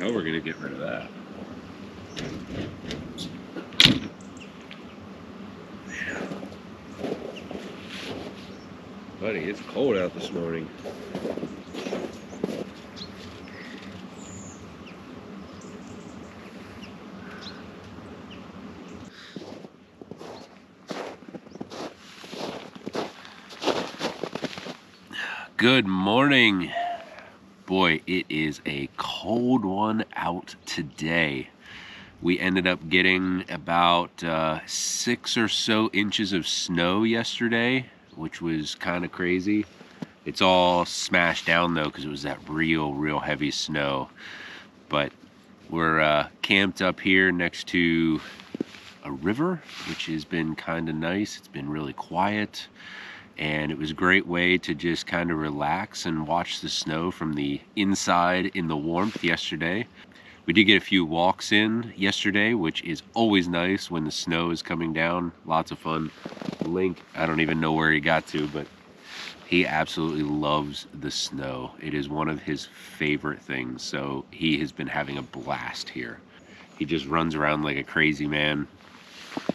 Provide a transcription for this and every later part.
how we're gonna get rid of that. Buddy, it's cold out this morning. Good morning. Boy, it is a cold one out today. We ended up getting about 6 or so inches of snow yesterday, which was kind of crazy. It's all smashed down though, because it was that real heavy snow. But we're camped up here next to a river, which has been kind of nice. It's been really quiet. And it was a great way to just kind of relax and watch the snow from the inside in the warmth yesterday. We did get a few walks in yesterday, which is always nice when the snow is coming down. Lots of fun. Link, I don't even know where he got to, but he absolutely loves the snow. It is one of his favorite things, so he has been having a blast here. He just runs around like a crazy man.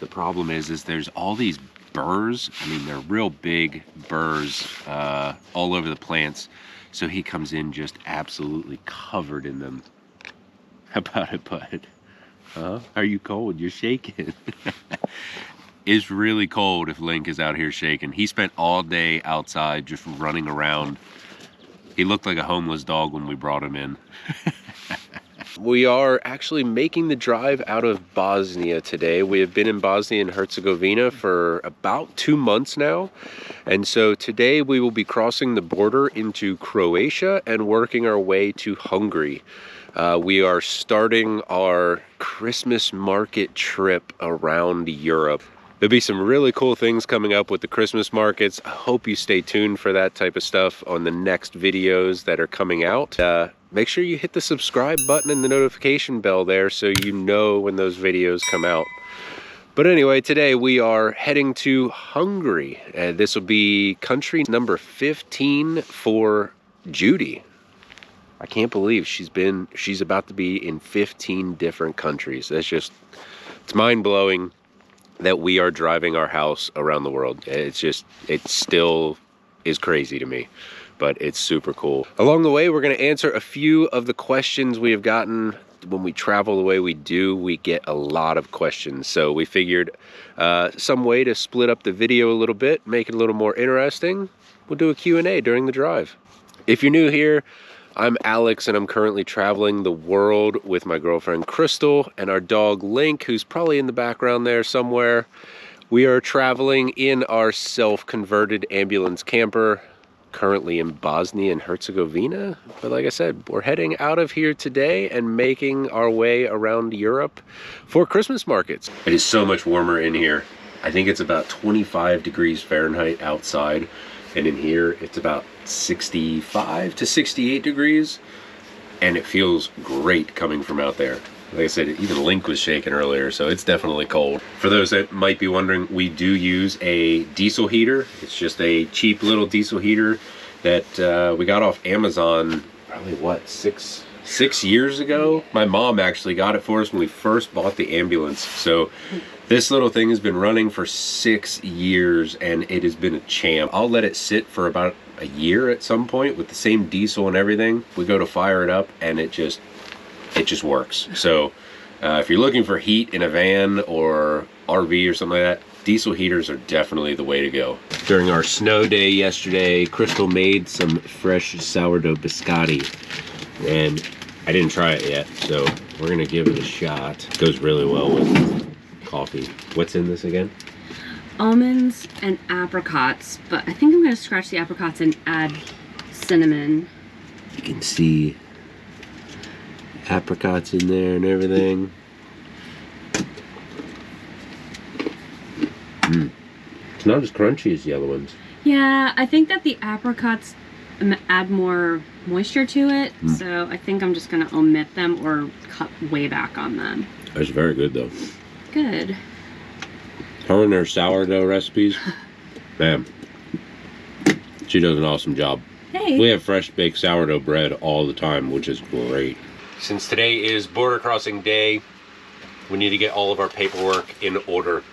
The problem is there's all these burrs. I mean, they're real big burrs all over the plants. So he comes in just absolutely covered in them. How about it, bud? Huh? Are you cold? You're shaking. It's really cold if Link is out here shaking. He spent all day outside just running around. He looked like a homeless dog when we brought him in. We are actually making the drive out of Bosnia today. We have been in Bosnia and Herzegovina for about 2 months now. And so today we will be crossing the border into Croatia and working our way to Hungary. We are starting our Christmas market trip around Europe. There'll be some really cool things coming up with the Christmas markets. I hope you stay tuned for that type of stuff on the next videos that are coming out. Make sure you hit the subscribe button and the notification bell there so you know when those videos come out. But anyway, today we are heading to Hungary. This will be country number 15 for Judy. I can't believe she's about to be in 15 different countries. It's mind-blowing that we are driving our house around the world. It still is crazy to me, but it's super cool. Along the way, we're gonna answer a few of the questions we have gotten. When we travel the way we do, we get a lot of questions. So we figured some way to split up the video a little bit, make it a little more interesting. We'll do a Q&A during the drive. If you're new here, I'm Alex, and I'm currently traveling the world with my girlfriend Crystal and our dog Link, who's probably in the background there somewhere. We are traveling in our self-converted ambulance camper, currently in Bosnia and Herzegovina. But like I said, we're heading out of here today and making our way around Europe for Christmas markets. It is so much warmer in here. I think it's about 25 degrees Fahrenheit outside. And in here, it's about 65 to 68 degrees. And it feels great coming from out there. Like I said, even Link was shaking earlier, so it's definitely cold. For those that might be wondering, we do use a diesel heater. It's just a cheap little diesel heater that we got off Amazon probably, what, six years ago? My mom actually got it for us when we first bought the ambulance. So this little thing has been running for 6 years, and it has been a champ. I'll let it sit for about a year at some point with the same diesel and everything. We go to fire it up, and it just works. So if you're looking for heat in a van or RV or something like that, diesel heaters are definitely the way to go. During our snow day yesterday, Crystal made some fresh sourdough biscotti, and I didn't try it yet, so we're gonna give it a shot. It goes really well with coffee. What's in this again? Almonds and apricots, but I think I'm gonna scratch the apricots and add cinnamon. You can see apricots in there and everything. It's not as crunchy as the other ones. Yeah, I think that the apricots add more moisture to it, so I think I'm just gonna omit them or cut way back on them. That's very good though. Good. Her and her sourdough recipes, man, she does an awesome job. Hey. We have fresh baked sourdough bread all the time, which is great. Since today is border crossing day, we need to get all of our paperwork in order.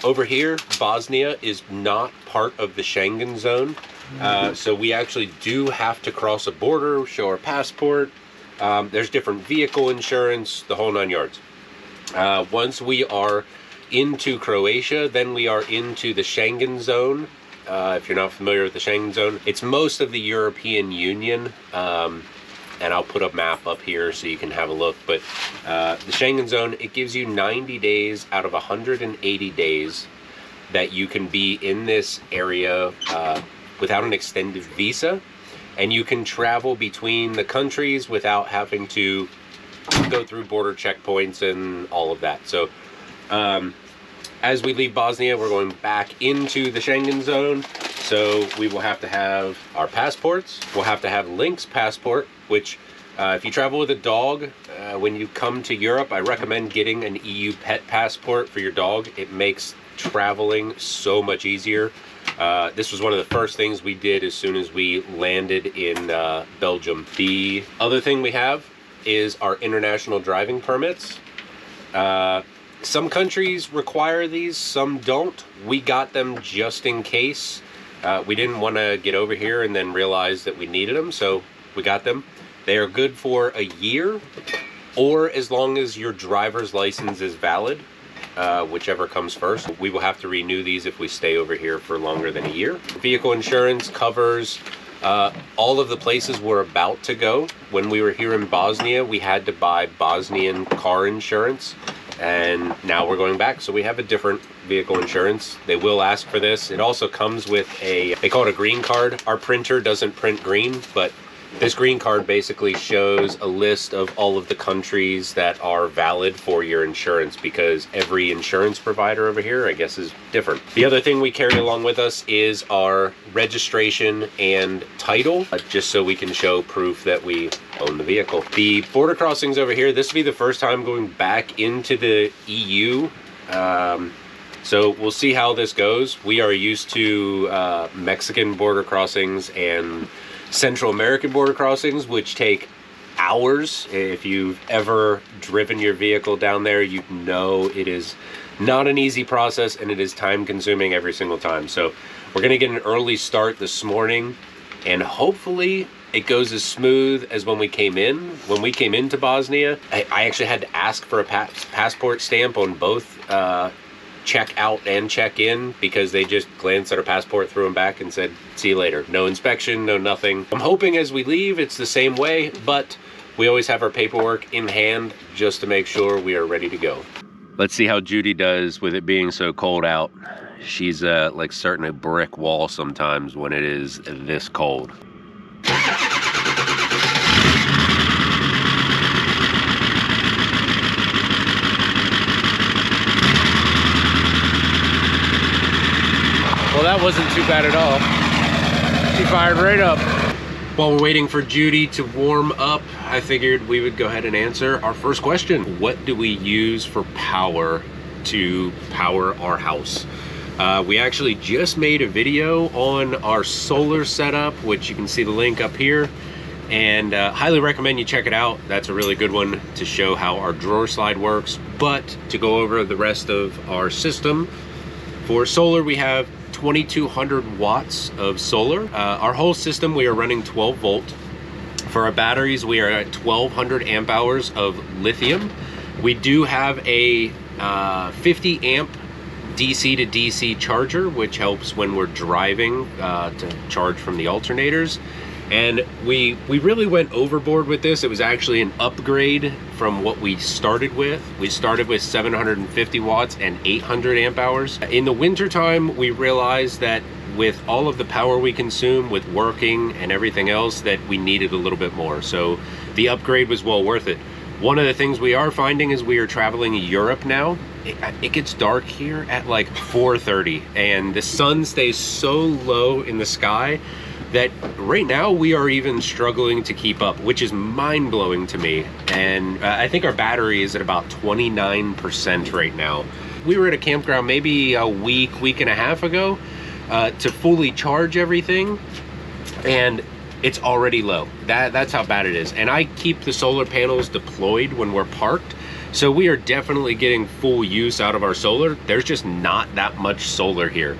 Over here, Bosnia is not part of the Schengen zone. So we actually do have to cross a border, show our passport. There's different vehicle insurance, the whole 9 yards. Once we are into Croatia, then we are into the Schengen zone. If you're not familiar with the Schengen zone, it's most of the European Union. And I'll put a map up here so you can have a look. But the Schengen zone, it gives you 90 days out of 180 days that you can be in this area without an extended visa. And you can travel between the countries without having to go through border checkpoints and all of that. So as we leave Bosnia, we're going back into the Schengen zone. So we will have to have our passports. We'll have to have Link's passport, which if you travel with a dog, when you come to Europe, I recommend getting an EU pet passport for your dog. It makes traveling so much easier. This was one of the first things we did as soon as we landed in Belgium. The other thing we have is our international driving permits. Some countries require these, some don't. We got them just in case. We didn't want to get over here and then realize that we needed them, so we got them. They are good for a year, or as long as your driver's license is valid, whichever comes first. We will have to renew these if we stay over here for longer than a year. Vehicle insurance covers all of the places we're about to go. When we were here in Bosnia, we had to buy Bosnian car insurance, and now we're going back, so we have a different vehicle insurance. They will ask for this. It also comes with they call it a green card. Our printer doesn't print green, but this green card basically shows a list of all of the countries that are valid for your insurance, because every insurance provider over here, I guess, is different. The other thing we carry along with us is our registration and title, just so we can show proof that we own the vehicle. The border crossings over here, this will be the first time going back into the EU. So we'll see how this goes. We are used to Mexican border crossings and Central American border crossings, which take hours. If you've ever driven your vehicle down there, you know it is not an easy process, and it is time consuming every single time. So we're gonna get an early start this morning, and hopefully it goes as smooth as when we came in. When we came into Bosnia, I actually had to ask for a passport stamp on both check out and check in, because they just glanced at our passport, threw them back, and said, see you later. No inspection, no nothing. I'm hoping as we leave it's the same way, but we always have our paperwork in hand just to make sure we are ready to go. Let's see how Judy does with it being so cold out. She's like starting a brick wall sometimes when it is this cold. Well, that wasn't too bad at all. She fired right up. While we're waiting for Judy to warm up, I figured we would go ahead and answer our first question. What do we use for power to power our house? We actually just made a video on our solar setup, which you can see the link up here, and highly recommend you check it out. That's a really good one to show how our drawer slide works. But to go over the rest of our system, for solar we have 2,200 watts of solar. Our whole system, we are running 12 volt. For our batteries, we are at 1,200 amp hours of lithium. We do have a 50 amp DC to DC charger, which helps when we're driving to charge from the alternators. And we really went overboard with this. It was actually an upgrade from what we started with. We started with 750 watts and 800 amp hours. In the winter time, we realized that with all of the power we consume with working and everything else, that we needed a little bit more. So the upgrade was well worth it. One of the things we are finding is we are traveling Europe now. It gets dark here at like 4:30, and the sun stays so low in the sky that right now we are even struggling to keep up, which is mind-blowing to me. And I think our battery is at about 29% right now. We were at a campground maybe a week and a half ago to fully charge everything, and it's already low. That's how bad it is. And I keep the solar panels deployed when we're parked, so we are definitely getting full use out of our solar. There's just not that much solar here.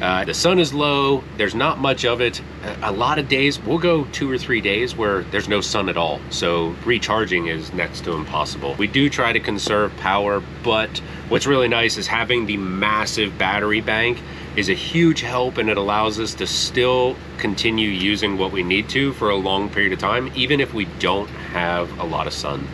The sun is low, there's not much of it. A lot of days, we'll go 2 or 3 days where there's no sun at all. So recharging is next to impossible. We do try to conserve power, but what's really nice is having the massive battery bank is a huge help, and it allows us to still continue using what we need to for a long period of time, even if we don't have a lot of sun.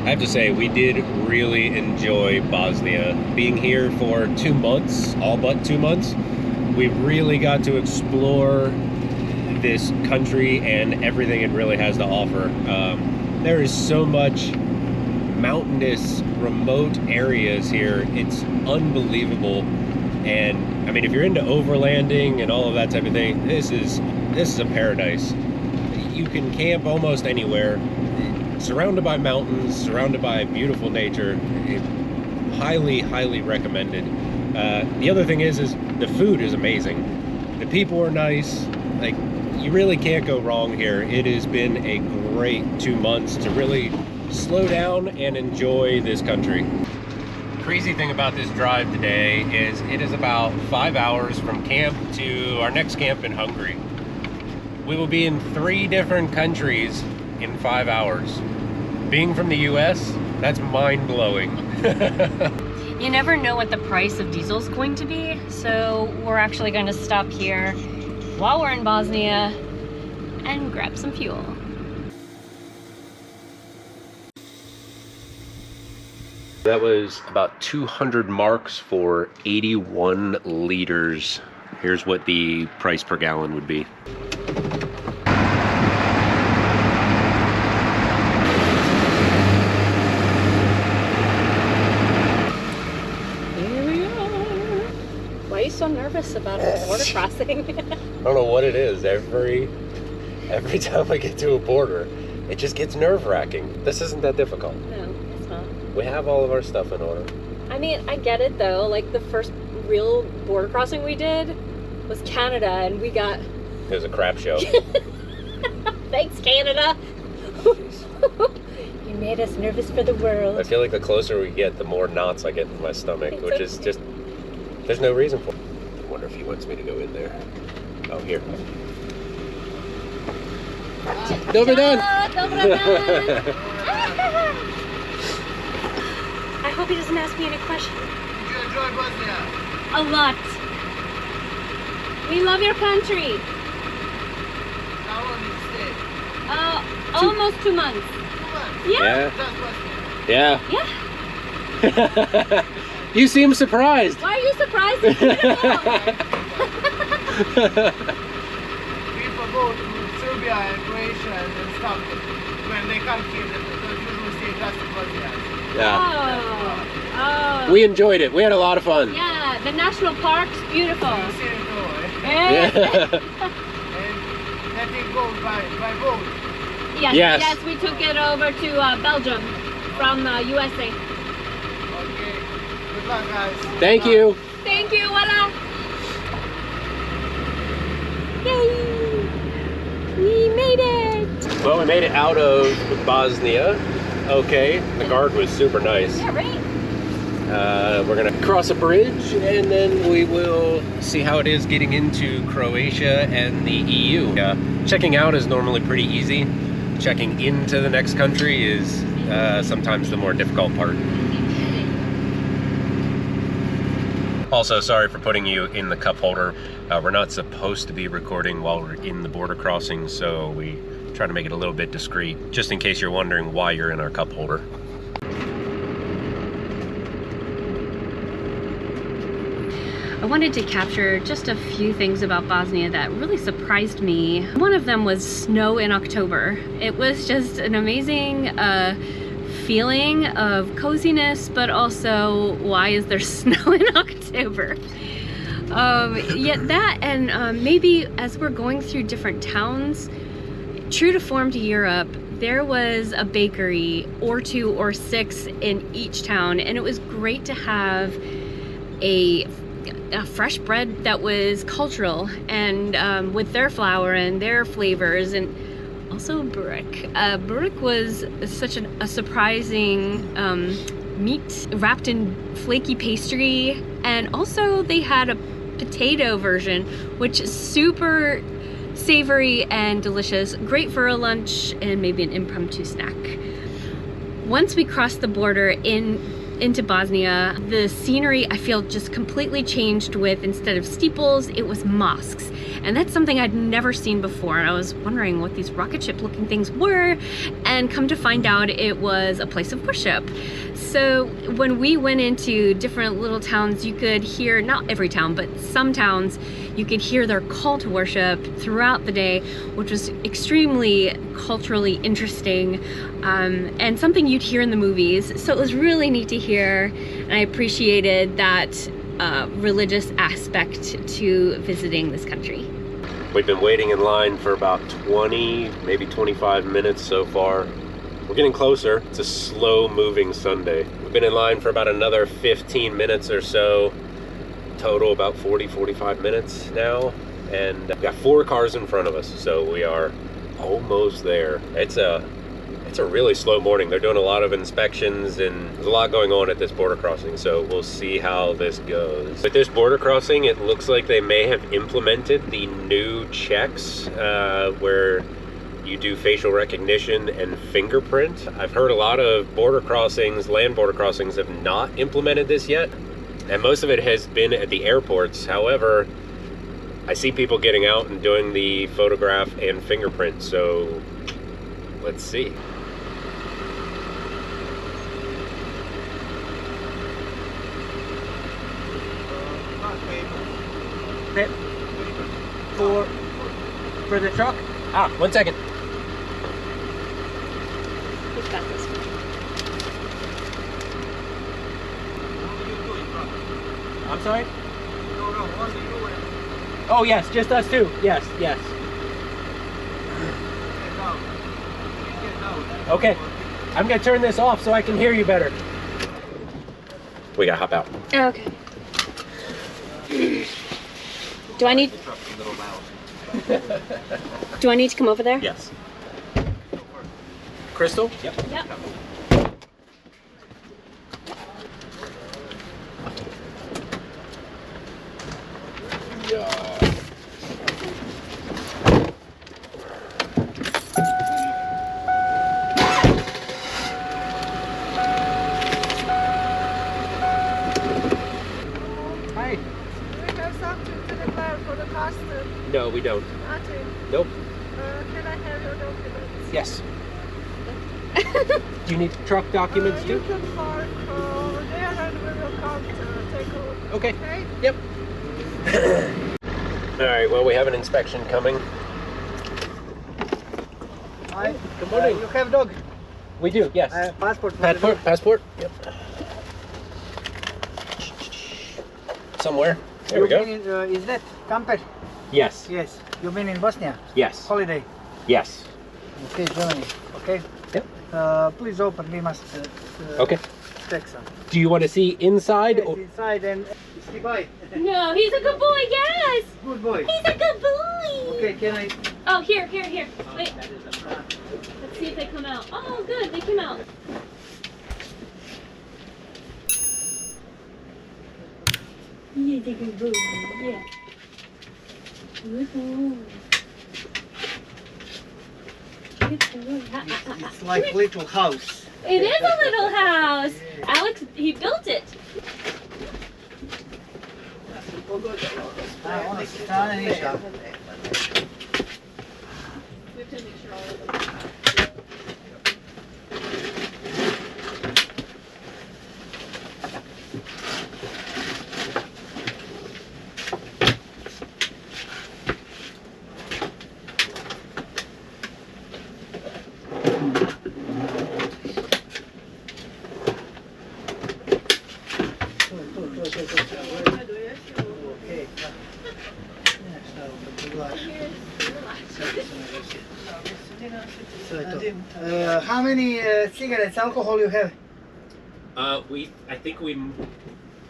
I have to say, we did really enjoy Bosnia. Being here for 2 months, all but 2 months, we really got to explore this country and everything it really has to offer. There is so much mountainous, remote areas here. It's unbelievable. And I mean, if you're into overlanding and all of that type of thing, this is a paradise. You can camp almost anywhere. Surrounded by mountains, surrounded by beautiful nature. Highly, highly recommended. The other thing is the food is amazing. The people are nice. Like, you really can't go wrong here. It has been a great 2 months to really slow down and enjoy this country. Crazy thing about this drive today is it is about 5 hours from camp to our next camp in Hungary. We will be in 3 different countries in 5 hours. Being from the US, that's mind-blowing. You never know what the price of diesel is going to be, so we're actually going to stop here while we're in Bosnia and grab some fuel. That was about 200 marks for 81 liters. Here's what the price per gallon would be. So nervous about a border crossing. I don't know what it is. Every time I get to a border, it just gets nerve-wracking. This isn't that difficult. No, it's not. We have all of our stuff in order. I mean, I get it though. Like, the first real border crossing we did was Canada, and we got... It was a crap show. Thanks, Canada. You made us nervous for the world. I feel like the closer we get, the more knots I get in my stomach, it's which okay. is just... There's no reason for it. I wonder if he wants me to go in there. Oh, here. Dobar dan! I hope he doesn't ask me any questions. Did you enjoy Bosnia? A lot. We love your country. How long did you stay? Almost 2 months. 2 months? Yeah. Just Bosnia? Yeah. You seem surprised. Why are you surprised? It's beautiful. People go to Serbia and Croatia and stuff. When they come here, they usually stay just in Bosnia. Yeah. Oh. We enjoyed it. We had a lot of fun. Yeah, the national park's beautiful. You see it all, eh? Yeah. And that thing goes by boat. Yes, Yes. yes, we took it over to Belgium from USA. Okay. Good luck, guys. Thank you. Thank you, voila. Yay! We made it! Well, we made it out of Bosnia. Okay, the guard was super nice. Yeah, right? We're gonna cross a bridge and then we will see how it is getting into Croatia and the EU. Checking out is normally pretty easy. Checking into the next country is sometimes the more difficult part. Also, sorry for putting you in the cup holder. We're not supposed to be recording while we're in the border crossing, so we try to make it a little bit discreet, just in case you're wondering why you're in our cup holder. I wanted to capture just a few things about Bosnia that really surprised me. One of them was snow in October. It was just an amazing feeling of coziness, but also, why is there snow in October? Yet that, and maybe as we're going through different towns, true to form to Europe, there was a bakery or 2 or 6 in each town, and it was great to have a fresh bread that was cultural and with their flour and their flavors, and also burek. Burek was such a surprising meat wrapped in flaky pastry, and also they had a potato version, which is super savory and delicious, great for a lunch and maybe an impromptu snack. Once we crossed the border into Bosnia, the scenery I feel just completely changed with, instead of steeples, it was mosques. And that's something I'd never seen before. And I was wondering what these rocket ship looking things were, and come to find out it was a place of worship. So when we went into different little towns, you could hear, not every town, but some towns, you could hear their call to worship throughout the day, which was extremely culturally interesting, and something you'd hear in the movies. So it was really neat to hear, and I appreciated that religious aspect to visiting this country. We've been waiting in line for about 20, maybe 25 minutes so far. We're getting closer. It's a slow moving Sunday. We've been in line for about another 15 minutes or so. Total about 40, 45 minutes now. And we've got 4 cars in front of us, so we are almost there. It's a really slow morning. They're doing a lot of inspections and there's a lot going on at this border crossing, so we'll see how this goes. With this border crossing, it looks like they may have implemented the new checks where you do facial recognition and fingerprint. I've heard a lot of border crossings, land border crossings, have not implemented this yet, and most of it has been at the airports. However, I see people getting out and doing the photograph and fingerprint, so let's see. For the truck? Ah, 1 second. Who's got this one? I'm sorry? Oh yes, just us two. Yes, yes. Okay. I'm gonna turn this off so I can hear you better. We gotta hop out. Okay. Do I need to come over there? Yes. Crystal? Yep. Yep. Hi. Do we have something to declare for the custom? No, we don't. Nothing. Nope. Can I have your documents? Yes. Do you need truck documents You too? can park over there and we will come to take a look. Okay. Okay? Yep. All right, well, we have an inspection coming. Hi. Good morning. You have dog? We do. Yes. Passport. Passport? Yep. Somewhere. There we go. Is that camper? Yes. Yes. You mean in Bosnia? Yes. Holiday. Yes. Okay, Germany. Okay. Yep. Please open. We must Okay. take some. Do you want to see inside? Yes, Or... inside and say bye. No, he's a good boy, yes! Good boy. He's a good boy! Okay, can I Oh, here. Wait. Let's see if they come out. Oh, good, they came out. Yeah, they can go. Yeah. It's like little house. It is a little house. Alex, he built it. How many cigarettes, alcohol you have? I think we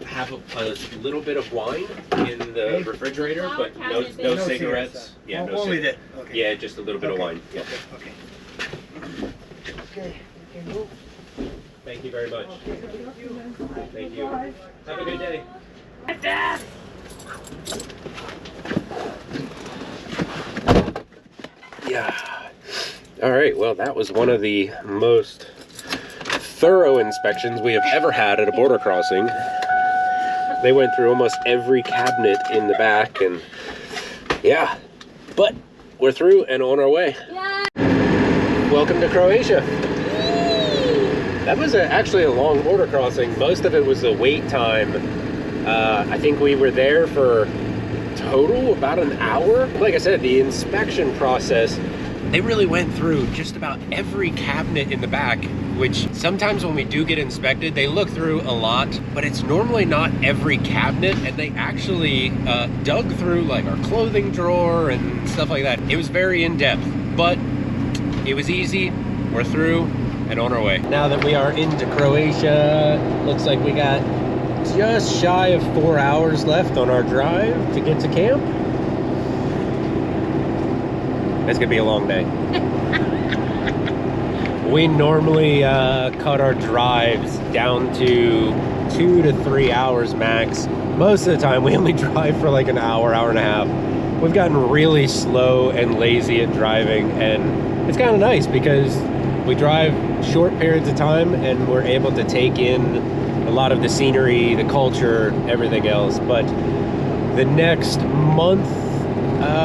have a little bit of wine in the refrigerator, but no cigarettes. Yeah, no only cigarettes. that. Okay. Yeah, just a little bit of wine. Yeah. Okay. Okay, you can go. Thank you very much. Thank you. Have a good day. Yeah. All right. Well, that was one of the most thorough inspections we have ever had at a border crossing. They went through almost every cabinet in the back, and yeah, but we're through and on our way. Yeah. Welcome to Croatia. That was actually a long border crossing. Most of it was the wait time. I think we were there for total about an hour. Like I said, the inspection process, they really went through just about every cabinet in the back, which sometimes when we do get inspected, they look through a lot, but it's normally not every cabinet, and they actually dug through like our clothing drawer and stuff like that. It was very in-depth, but it was easy. We're through and on our way. Now that we are into Croatia, looks like we got just shy of 4 hours left on our drive to get to camp. It's gonna be a long day. We normally cut our drives down to 2 to 3 hours max. Most of the time we only drive for like an hour, hour and a half. We've gotten really slow and lazy at driving, and it's kind of nice because we drive short periods of time and we're able to take in a lot of the scenery, the culture, everything else. But the next month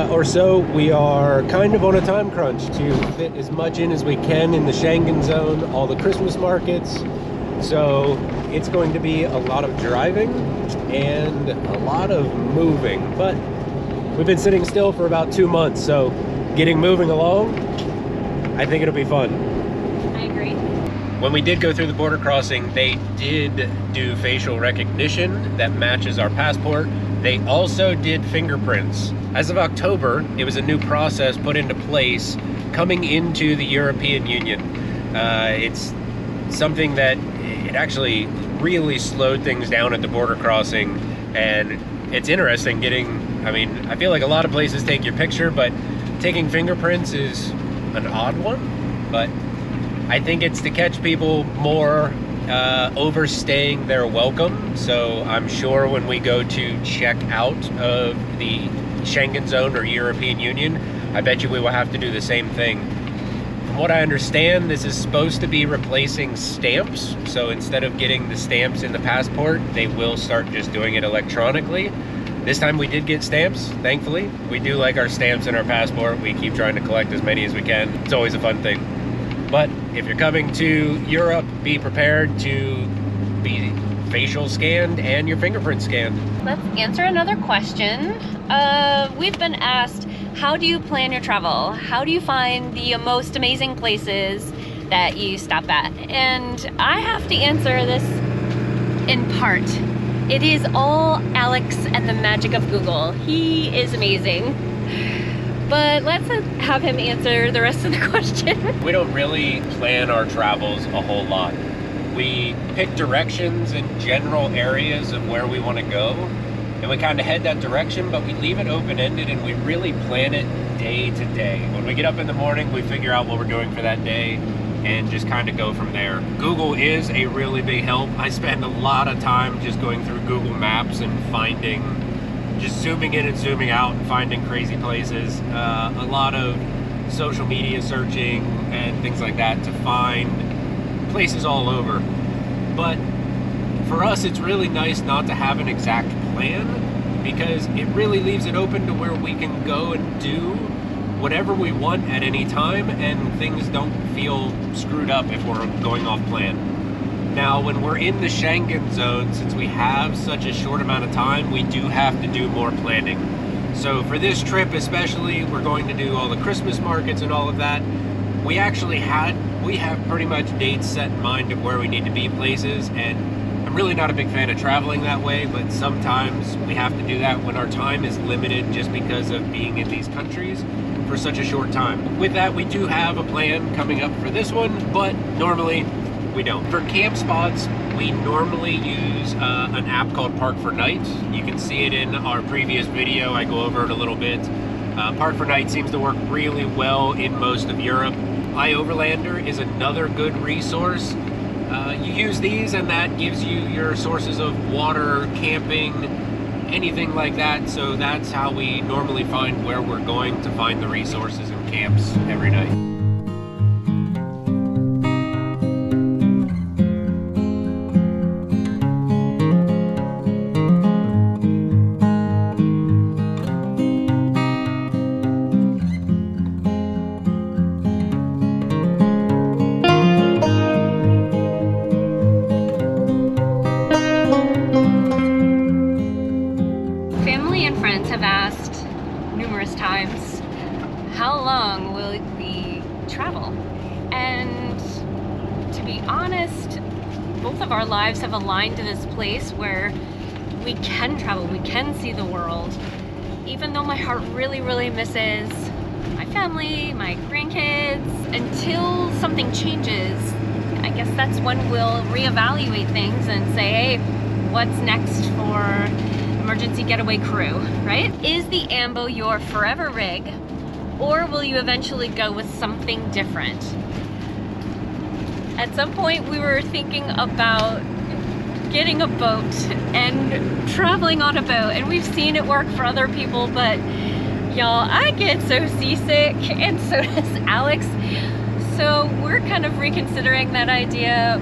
or so, we are kind of on a time crunch to fit as much in as we can in the Schengen zone, all the Christmas markets. So it's going to be a lot of driving and a lot of moving. But we've been sitting still for about 2 months, so getting moving along, I think it'll be fun. I agree. When we did go through the border crossing, they did do facial recognition that matches our passport. They also did fingerprints. As of October, it was a new process put into place coming into the European Union. It's something that it actually really slowed things down at the border crossing, and it's interesting I feel like a lot of places take your picture, but taking fingerprints is an odd one, but I think it's to catch people more overstaying their welcome. So I'm sure when we go to check out of the Schengen zone or European Union, I bet you we will have to do the same thing. From what I understand, this is supposed to be replacing stamps. So instead of getting the stamps in the passport, they will start just doing it electronically. This time we did get stamps, thankfully. We do like our stamps in our passport. We keep trying to collect as many as we can. It's always a fun thing. But if you're coming to Europe, be prepared to be facial scanned and your fingerprint scanned. Let's answer another question. We've been asked, how do you plan your travel? How do you find the most amazing places that you stop at? And I have to answer this in part. It is all Alex and the magic of Google. He is amazing. But let's have him answer the rest of the question. We don't really plan our travels a whole lot. We pick directions in general areas of where we want to go, and we kind of head that direction, but we leave it open-ended and we really plan it day to day. When we get up in the morning, we figure out what we're doing for that day and just kind of go from there. Google is a really big help. I spend a lot of time just going through Google Maps and just zooming in and zooming out and finding crazy places. A lot of social media searching and things like that to find places all over. But for us, it's really nice not to have an exact plan, because it really leaves it open to where we can go and do whatever we want at any time, and things don't feel screwed up if we're going off plan. Now, when we're in the Schengen zone, since we have such a short amount of time, we do have to do more planning. So for this trip especially, we're going to do all the Christmas markets and all of that. We have pretty much dates set in mind of where we need to be places, and I'm really not a big fan of traveling that way, but sometimes we have to do that when our time is limited just because of being in these countries for such a short time. With that, we do have a plan coming up for this one, but normally we don't. For camp spots, we normally use an app called Park for Night. You can see it in our previous video. I go over it a little bit. Park for Night seems to work really well in most of Europe. iOverlander is another good resource. You use these and that gives you your sources of water, camping, anything like that. So that's how we normally find where we're going to find the resources and camps every night. How long will we travel? And to be honest, both of our lives have aligned to this place where we can travel, we can see the world. Even though my heart really, really misses my family, my grandkids, until something changes, I guess that's when we'll reevaluate things and say, hey, what's next for emergency getaway crew, right? Is the ambo your forever rig? Or will you eventually go with something different? At some point we were thinking about getting a boat and traveling on a boat, and we've seen it work for other people, but y'all, I get so seasick, and so does Alex. So we're kind of reconsidering that idea.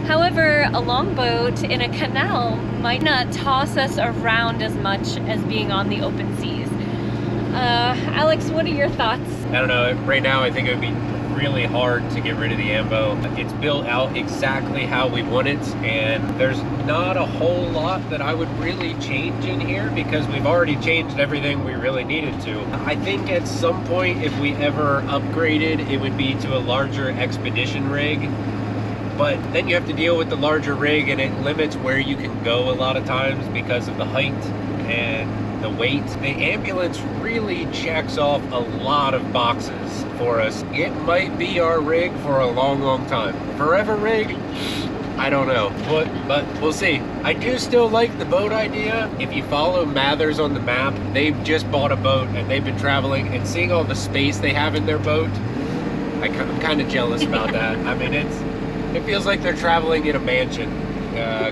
However, a longboat in a canal might not toss us around as much as being on the open seas. Alex, what are your thoughts? I don't know, right now I think it would be really hard to get rid of the ambo. It's built out exactly how we want it, and there's not a whole lot that I would really change in here because we've already changed everything we really needed to. I think at some point, if we ever upgraded, it would be to a larger expedition rig. But then you have to deal with the larger rig, and it limits where you can go a lot of times because of the height and the weight. The ambulance really checks off a lot of boxes for us. It might be our rig for a long, long time. Forever rig? I don't know, but we'll see. I do still like the boat idea. If you follow Mathers on the map, they've just bought a boat and they've been traveling, and seeing all the space they have in their boat, I'm kind of jealous about that. I mean, it feels like they're traveling in a mansion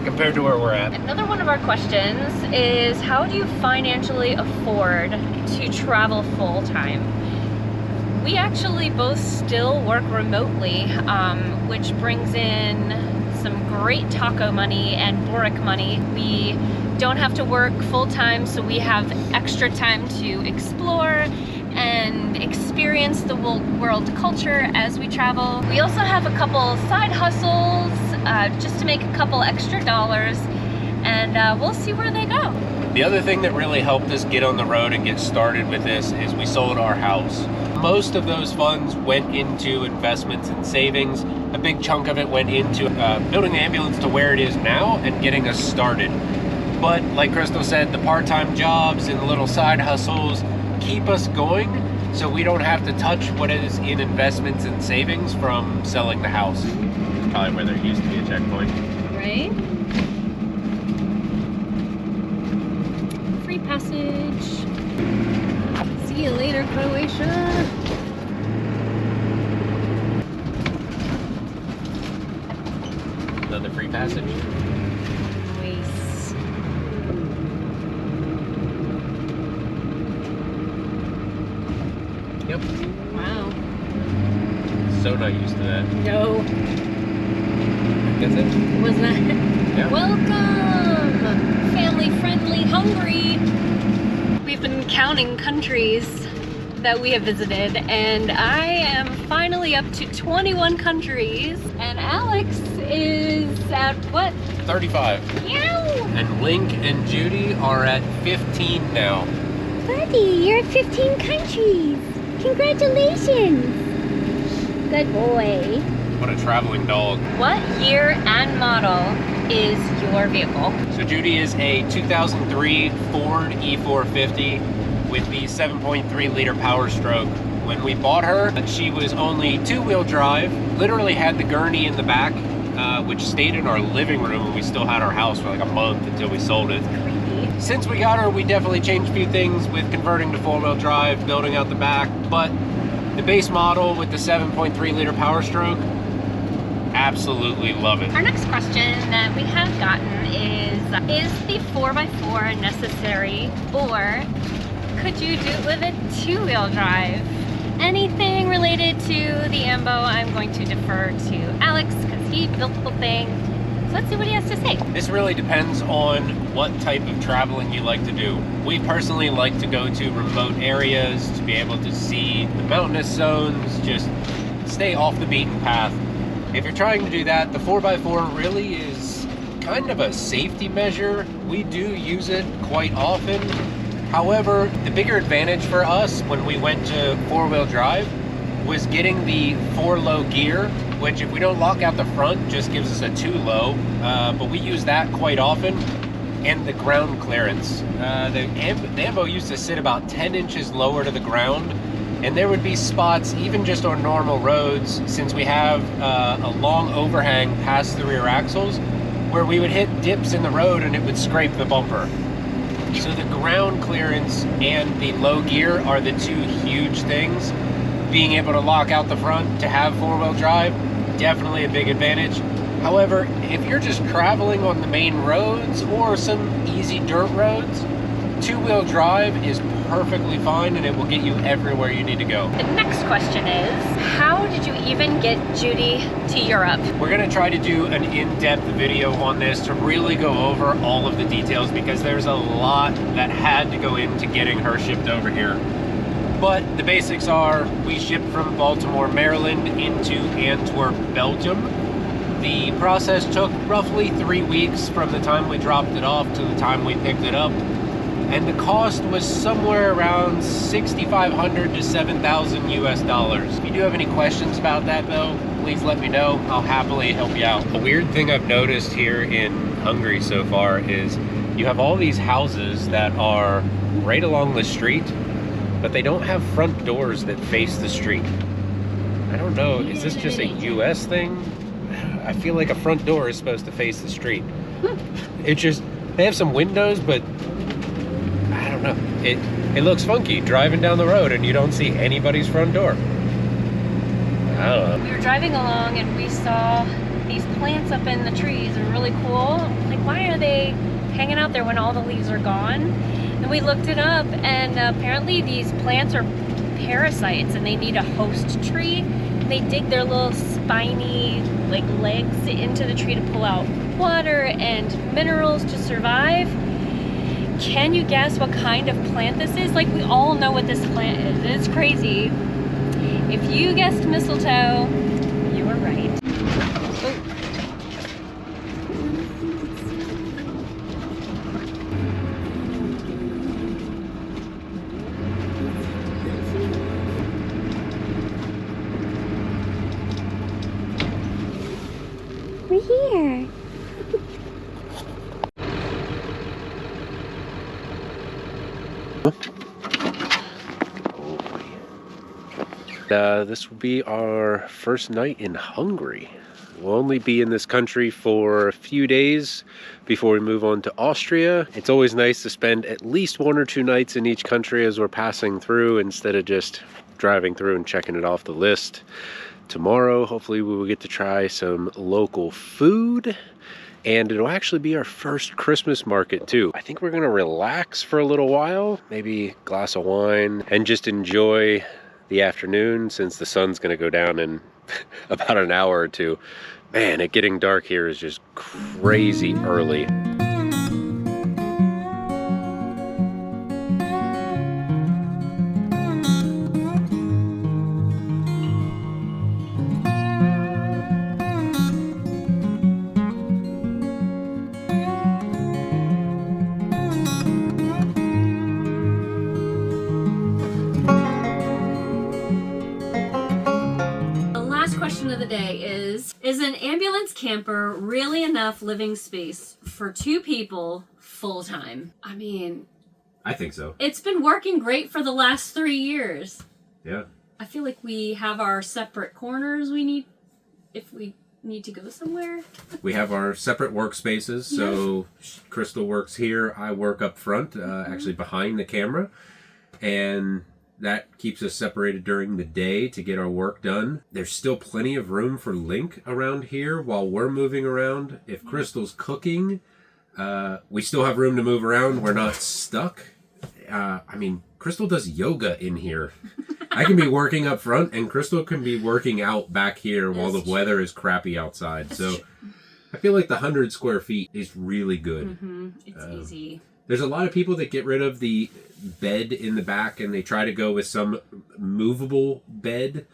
compared to where we're at. Another one of our questions is, how do you financially afford to travel full time? We actually both still work remotely, which brings in some great taco money and Boric money. We don't have to work full time, so we have extra time to explore and experience the world culture as we travel. We also have a couple side hustles just to make a couple extra dollars, and we'll see where they go. The other thing that really helped us get on the road and get started with this is we sold our house. Most of those funds went into investments and savings. A big chunk of it went into building the ambulance to where it is now and getting us started. But like Crystal said, the part-time jobs and the little side hustles keep us going, so we don't have to touch what is in investments and savings from selling the house. Probably where there used to be a checkpoint. Right? passage. See you later, Croatia. Another free passage. Nice. Yep. Wow. So not used to that. No. That's it. Was that? Yeah. Welcome! Family-friendly Hungary. We've been counting countries that we have visited, and I am finally up to 21 countries, and Alex is at what? 35. Yow! And Link and Judy are at 15 now. Buddy, you're at 15 countries. Congratulations. Good boy. What a traveling dog. What year and model is your vehicle? So Judy is a 2003 Ford E450 with the 7.3 liter Power Stroke. When we bought her, she was only two-wheel drive, literally had the gurney in the back, which stayed in our living room, and we still had our house for like a month until we sold it. Creepy. Since we got her, we definitely changed a few things with converting to four-wheel drive, building out the back, but the base model with the 7.3 liter Power Stroke, absolutely love it. Our next question that we have gotten is the 4x4 necessary, or could you do it with a two-wheel drive? Anything related to the ambo, I'm going to defer to Alex because he built the whole thing. So let's see what he has to say. This really depends on what type of traveling you like to do. We personally like to go to remote areas to be able to see the mountainous zones, just stay off the beaten path. If you're trying to do that, the 4x4 really is kind of a safety measure. We do use it quite often. However, the bigger advantage for us when we went to four-wheel drive was getting the 4-low gear, which if we don't lock out the front, just gives us a 2-low, but we use that quite often, and the ground clearance. The ambo used to sit about 10 inches lower to the ground, and there would be spots, even just on normal roads, since we have a long overhang past the rear axles, where we would hit dips in the road and it would scrape the bumper. So the ground clearance and the low gear are the two huge things. Being able to lock out the front to have four-wheel drive, definitely a big advantage. However, if you're just traveling on the main roads or some easy dirt roads, two-wheel drive is perfectly fine and it will get you everywhere you need to go. The next question is, how did you even get Judy to Europe? We're gonna try to do an in-depth video on this to really go over all of the details because there's a lot that had to go into getting her shipped over here. But the basics are, we shipped from Baltimore, Maryland into Antwerp, Belgium. The process took roughly 3 weeks from the time we dropped it off to the time we picked it up. And the cost was somewhere around $6,500 to $7,000 US. If you do have any questions about that though, please let me know. I'll happily help you out. A weird thing I've noticed here in Hungary so far is you have all these houses that are right along the street, but they don't have front doors that face the street. I don't know, is this just a US thing? I feel like a front door is supposed to face the street. It just, they have some windows, but I don't know. It looks funky driving down the road and you don't see anybody's front door. I don't know. We were driving along and we saw these plants up in the trees are really cool. Like, why are they hanging out there when all the leaves are gone? And we looked it up, and apparently these plants are parasites and they need a host tree. They dig their little spiny like legs into the tree to pull out water and minerals to survive. Can you guess what kind of plant this is? Like, we all know what this plant is. It's crazy. If you guessed mistletoe, you were right. We're here. This will be our first night in Hungary. We'll only be in this country for a few days before we move on to Austria. It's always nice to spend at least 1 or 2 nights in each country as we're passing through instead of just driving through and checking it off the list. Tomorrow, hopefully we will get to try some local food, and it'll actually be our first Christmas market too. I think we're gonna relax for a little while, maybe a glass of wine, and just enjoy the afternoon since the sun's gonna go down in about an hour or two. Man, it getting dark here is just crazy early. Of the day is an ambulance camper really enough living space for 2 people full time? I mean, I think so. It's been working great for the last 3 years. Yeah. I feel like we have our separate corners we need if we need to go somewhere. We have our separate workspaces. So Crystal works here. I work up front, actually behind the camera. And that keeps us separated during the day to get our work done. There's still plenty of room for Link around here while we're moving around. If Crystal's cooking, we still have room to move around. We're not stuck. I mean, Crystal does yoga in here. I can be working up front and Crystal can be working out back here while the weather is crappy outside. So I feel like the 100 square feet is really good. It's easy. There's a lot of people that get rid of the bed in the back and they try to go with some movable bed.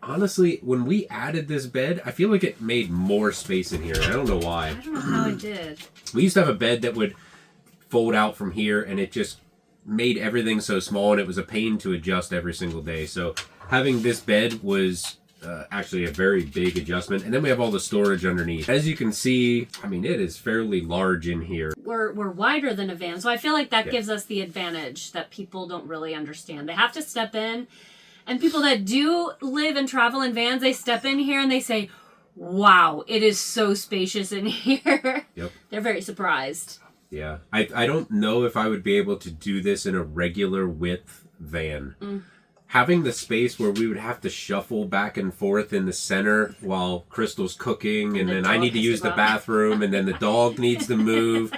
Honestly, when we added this bed, I feel like it made more space in here. I don't know why. I don't know how it did. We used to have a bed that would fold out from here and it just made everything so small and it was a pain to adjust every single day. So having this bed was actually a very big adjustment. And then we have all the storage underneath. As you can see, I mean, it is fairly large in here. We're wider than a van, so I feel like that gives us the advantage that people don't really understand. They have to step in, and people that do live and travel in vans, they step in here and they say, wow, it is so spacious in here. Yep. They're very surprised. Yeah. I don't know if I would be able to do this in a regular width van. Having the space where we would have to shuffle back and forth in the center while Crystal's cooking, and then I need to use the bathroom, and then the dog needs to move.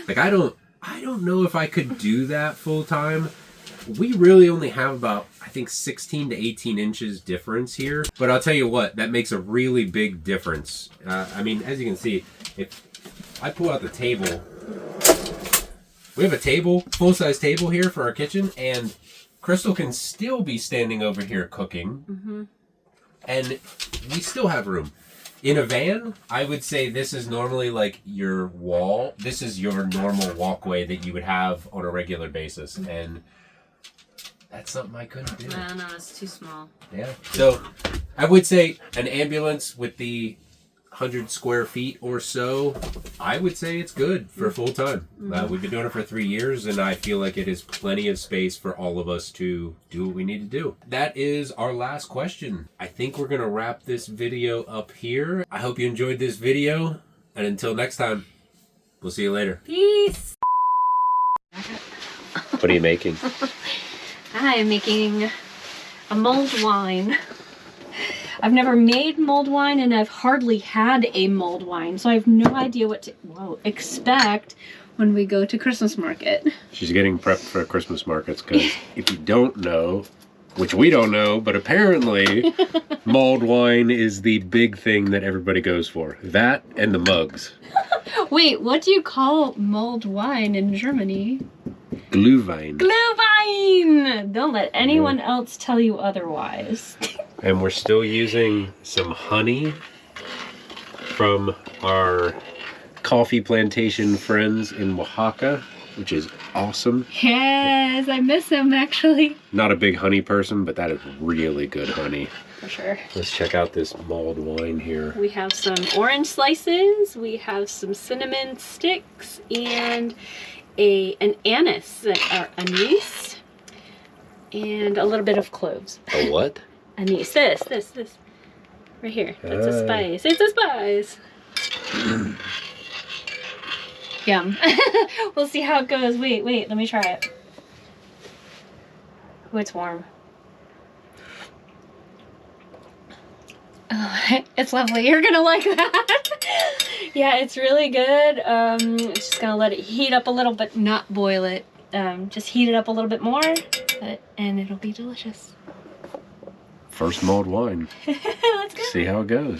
Like, I don't know if I could do that full time. We really only have about, I think, 16 to 18 inches difference here. But I'll tell you what, that makes a really big difference. I mean, as you can see, if I pull out the table, we have a table, full-size table here for our kitchen, and Crystal can still be standing over here cooking, and we still have room. In a van, I would say this is normally like your wall. This is your normal walkway that you would have on a regular basis, and that's something I couldn't do. No, it's too small. Yeah. So I would say an ambulance with the 100 square feet or so, I would say it's good for full time. We've been doing it for 3 years, and I feel like it is plenty of space for all of us to do what we need to do. That is our last question. I think we're going to wrap this video up here. I hope you enjoyed this video, and until next time, we'll see you later. Peace. What are you making? I am making a mulled wine. I've never made mulled wine, and I've hardly had a mulled wine, so I have no idea what to expect when we go to Christmas market. She's getting prepped for Christmas markets because if you don't know, which we don't know, but apparently mulled wine is the big thing that everybody goes for. That and the mugs. Wait, what do you call mulled wine in Germany? Glühwein. Glühwein! Don't let anyone else tell you otherwise. And we're still using some honey from our coffee plantation friends in Oaxaca, which is awesome. Yes, I miss them actually. Not a big honey person, but that is really good honey. For sure. Let's check out this mulled wine here. We have some orange slices, we have some cinnamon sticks, and an anise, anise, and a little bit of cloves. A what? Anise. This. Right here. That's a spice. It's a spice. Yum. We'll see how it goes. Wait, let me try it. Oh, it's warm. Oh, it's lovely. You're gonna like that. Yeah, it's really good. Just gonna let it heat up a little bit, not boil it. Just heat it up a little bit more, and it'll be delicious. First mulled wine. Let's go. See how it goes.